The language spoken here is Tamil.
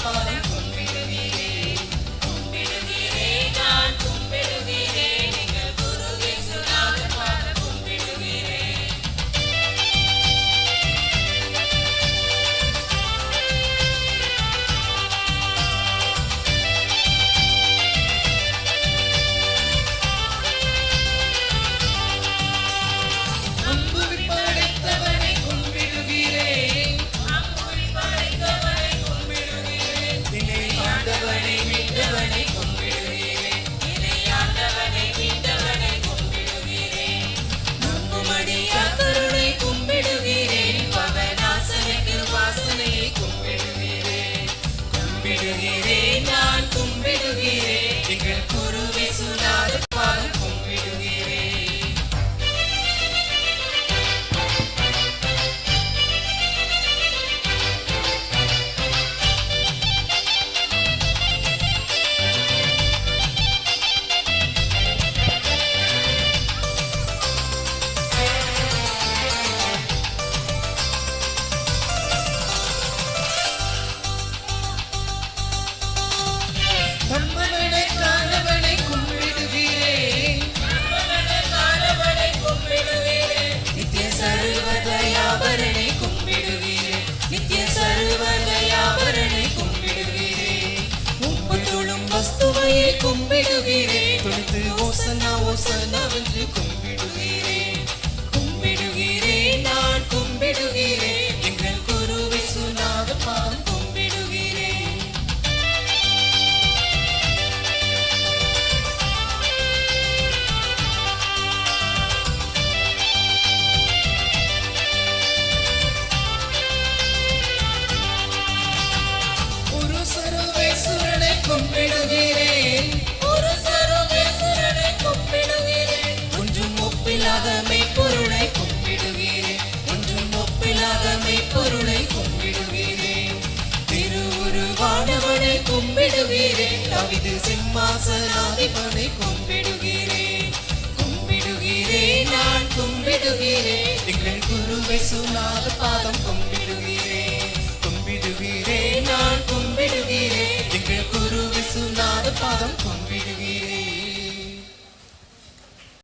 பாதம் கும்பிடுகிறேன். கும்பிடுகிறேன் நான் கும்பிடுகிறேன் எங்கள் குரு இயேசுநாதர் பாதம் கும்பிடுகிறேன். அம்புவி படைத்தவனை கும்பிடுகிறேன். அம்புவி படைத்தவனை கும்பிடுகிறேன். நிலை ஆண்டவனை மீட்டவனை கும்பிடுகிறேன். இணையாண்டவனை மீட்டவனை கும்பிடுகிறேன். நம்புமடியா கருணை கும்பிடுகிறேன். பவனாசனைக்கு வாசனையை கும்பிடுகிறேன். கும்பிடுகிறேன் நான் கும்பிடுகிறேன் எங்கள் குரு இயேசுநாதர் பாதம் கும்பிடுகிறேன். நம்மவனை காணவனை கும்பிடுகிறேன். காலவனை கும்பிடுகிறேன். நித்திய சர்வதயாபரனை கும்பிடுகிறேன். நித்திய சர்வதயாபரனை கும்பிடுகிறேன். முப்பத்தொழும் வஸ்துவையை கும்பிடுகிறேன். தொழுது ஓசனா ஓசனா என்று கும்பிடுகிறேன். கும்பிடுகிறேன் நான் கும்பிடுகிறேன் எங்கள் குரு இயேசுநாதர் பாதம் கும்பிடுகிறேன். ஒரு சர்வேசுரனை கும்பிடுகிறேன். ஒரு சர்வேசுரனை கும்பிடுகிறேன். ஒன்றும் ஒப்பில்லாத மெய்ப்பொருளை கும்பிடுகிறேன். ஒன்றும் ஒப்பில்லாத மெய்ப்பொருளை கும்பிடுகிறேன். திருவுருவானவனை கும்பிடுகிறேன். தாவீது சிம்மாசனாதிபனை கும்பிடுகிறேன். கும்பிடுகிறேன் நான் கும்பிடுகிறேன் எங்கள் குரு இயேசுநாதர் பாதம் கும்பிடுகிறேன்.